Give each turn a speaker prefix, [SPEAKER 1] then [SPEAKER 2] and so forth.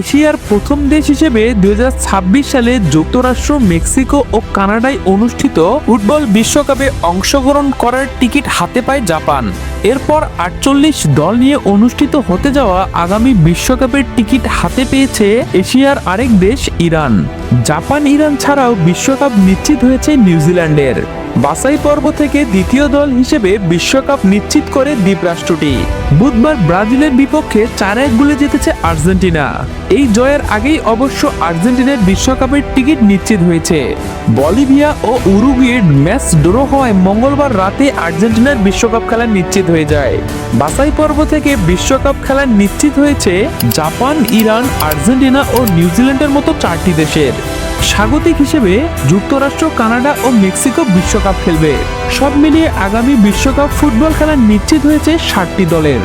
[SPEAKER 1] এশিয়ার প্রথম দেশ হিসেবে 2026 সালে যুক্তরাষ্ট্র, মেক্সিকো ও কানাডায় অনুষ্ঠিত ফুটবল বিশ্বকাপে অংশগ্রহণ করার টিকিট হাতে পায় জাপান। এরপর 48 দল নিয়ে অনুষ্ঠিত হতে যাওয়া আগামী বিশ্বকাপের টিকিট হাতে পেয়েছে এশিয়ার আরেক দেশ ইরান। জাপান, ইরান ছাড়াও বিশ্বকাপ নিশ্চিত হয়েছে নিউজিল্যান্ডের। বাছাই পর্ব থেকে দ্বিতীয় দল হিসেবে বিশ্বকাপ নিশ্চিত করে দ্বীপরাষ্ট্রটি। বুধবার ব্রাজিলের বিপক্ষে 4-1 গোলে জিতেছে আর্জেন্টিনা। এই জয়ের আগেই অবশ্য আর্জেন্টিনার বিশ্বকাপের টিকিট নিশ্চিত হয়েছে। বলিভিয়া ও উরুগুয়ের ম্যাচ ড্র হওয়ায় মঙ্গলবার রাতে আর্জেন্টিনার বিশ্বকাপ খেলা নিশ্চিত হয়ে যায়। বাছাই পর্ব থেকে বিশ্বকাপ খেলা নিশ্চিত হয়েছে জাপান, ইরান, আর্জেন্টিনা ও নিউজিল্যান্ডের মতো 4টি দেশের। স্বাগতিক হিসেবে যুক্তরাষ্ট্র, কানাডা ও মেক্সিকো বিশ্বকাপ খেলবে। সব মিলিয়ে আগামী বিশ্বকাপ ফুটবল খেলা নিশ্চিত হয়েছে 60টি দলের।